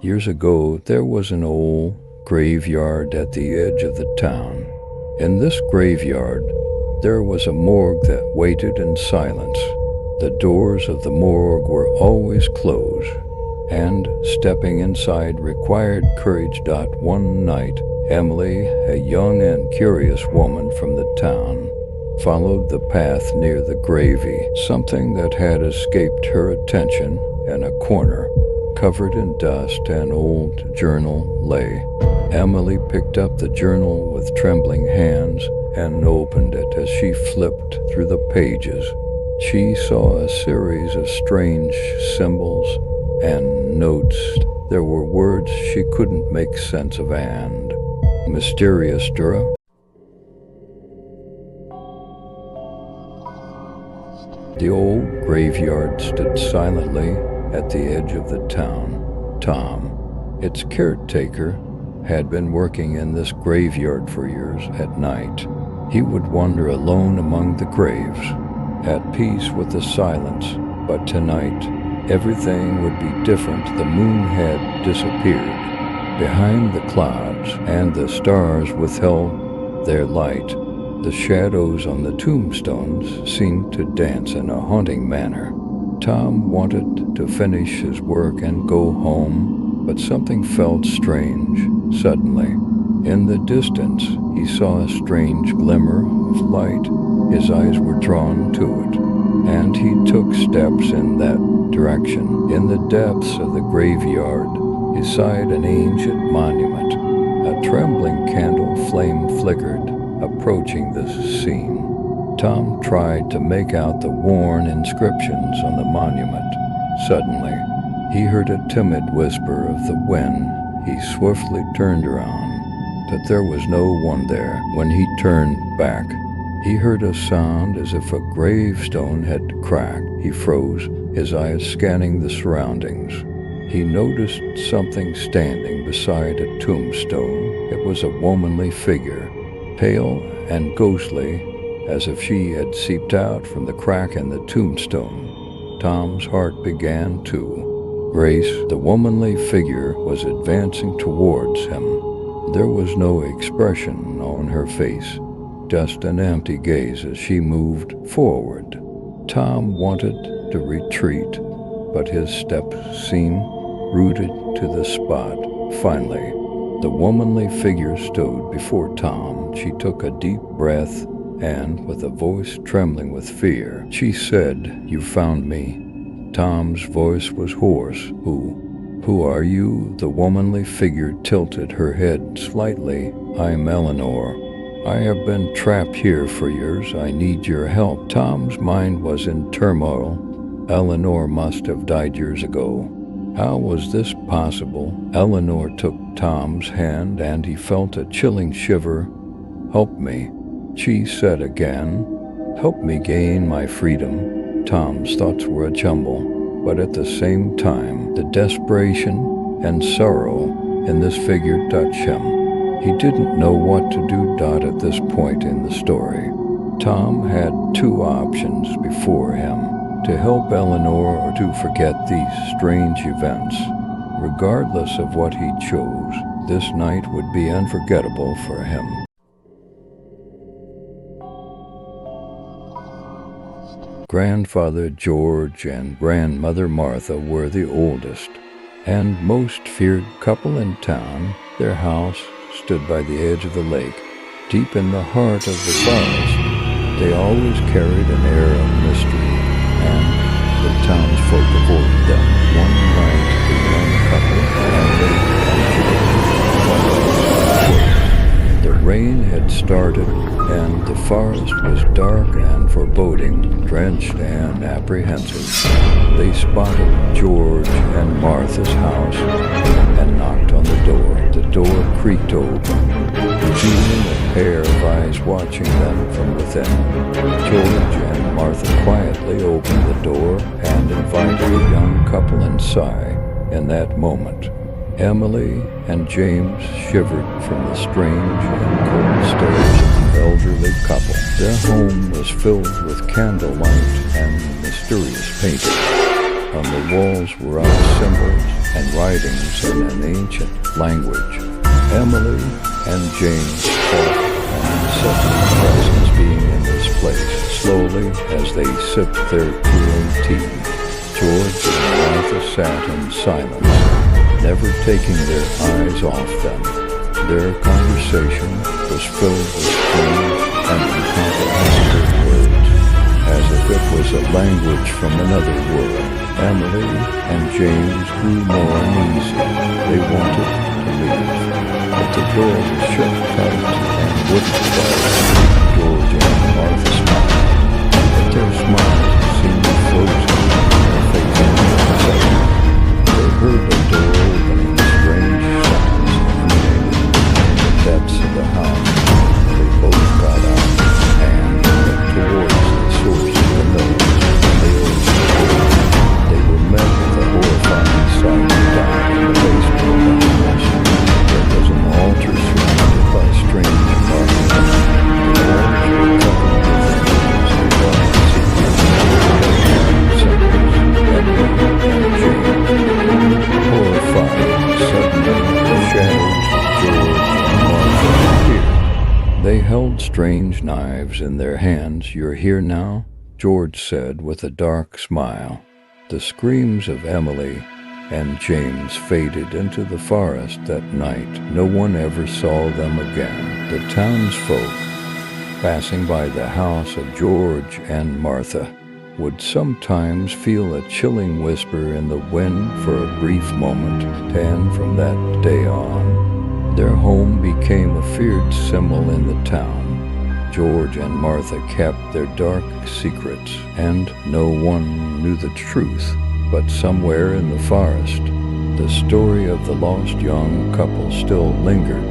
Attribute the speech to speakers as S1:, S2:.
S1: Years ago, there was an old graveyard at the edge of the town. In this graveyard, there was a morgue that waited in silence. The doors of the morgue were always closed, and stepping inside required courage. One night, Emily, a young and curious woman from the town, followed the path near the gravy. Something that had escaped her attention in a corner, covered in dust, an old journal lay. Emily picked up the journal with trembling hands and opened it. As she flipped through the pages, she saw a series of strange symbols and notes. There were words she couldn't make sense of and mysterious. Dura. The old graveyard stood silently at the edge of the town. Tom, its caretaker, had been working in this graveyard for years. At night, he would wander alone among the graves, at peace with the silence. But tonight, everything would be different. The moon had disappeared behind the clouds, and the stars withheld their light. The shadows on the tombstones seemed to dance in a haunting manner. Tom wanted to finish his work and go home, but something felt strange. Suddenly, in the distance, he saw a strange glimmer of light. His eyes were drawn to it, and he took steps in that direction. In the depths of the graveyard, beside an ancient monument, a trembling candle flame flickered, approaching the scene. Tom tried to make out the worn inscriptions on the monument. Suddenly, he heard a timid whisper of the wind. He swiftly turned around, but there was no one there. When he turned back, he heard a sound as if a gravestone had cracked. He froze, his eyes scanning the surroundings. He noticed something standing beside a tombstone. It was a womanly figure, pale and ghostly, as if she had seeped out from the crack in the tombstone. Tom's heart began to race. The womanly figure was advancing towards him. There was no expression on her face, just an empty gaze as she moved forward. Tom wanted to retreat, but his steps seemed rooted to the spot. Finally, the womanly figure stood before Tom. She took a deep breath, and with a voice trembling with fear, she said, "You found me." Tom's voice was hoarse. Who are you?" The womanly figure tilted her head slightly. "I'm Eleanor. I have been trapped here for years. I need your help." Tom's mind was in turmoil. Eleanor must have died years ago. How was this possible? Eleanor took Tom's hand, and he felt a chilling shiver. "Help me," she said again. "Help me gain my freedom." Tom's thoughts were a jumble, but at the same time, the desperation and sorrow in this figure touched him. He didn't know what to do. At this point in the story, Tom had two options before him: to help Eleanor or to forget these strange events. Regardless of what he chose, this night would be unforgettable for him. Grandfather George and grandmother Martha were the oldest and most feared couple in town. Their house stood by the edge of the lake, deep in the heart of the forest. They always carried an air of mystery, and the townsfolk avoided them. One night, the young couple, Emily and George, the rain had started, and the forest was dark and foreboding, drenched and apprehensive. They spotted George and Martha's house and knocked on the door. The door creaked open, revealing a pair of eyes watching them from within. George and Martha quietly opened the door and invited the young couple inside. In that moment, Emily and James shivered from the strange and cold stares of the elderly couple. Their home was filled with candlelight and mysterious paintings. On the walls were odd symbols and writings in an ancient language. Emily and James felt an unsettling presence being in this place. Slowly, as they sipped their cooling tea, George and Martha sat in silence, never taking their eyes off them. Their conversation was filled with strange and incomprehensible words, as if it was a language from another world. Emily and James grew more uneasy. They wanted to leave, but the door was shut tight and wouldn't budge. George and Martha smiled, but their smiles seemed frozen in their faces. They heard the door opening, strange sounds emanating from the depths of the house. They both got out and went towards the source of the noise. They were met with a horrifying sight down in the basement of the house. There was an altar surrounded by strange markings. The walls were covered with images of dark secrets and symbols. Emily and James, horrified, suddenly the shadows of George and Martha appeared. They held strange knives in their hands. "You're here now?" George said with a dark smile. The screams of Emily and James faded into the forest that night. No one ever saw them again. The townsfolk, passing by the house of George and Martha, would sometimes feel a chilling whisper in the wind for a brief moment, and from that day on, their home became a feared symbol in the town. George and Martha kept their dark secrets, and no one knew the truth. But somewhere in the forest, the story of the lost young couple still lingered.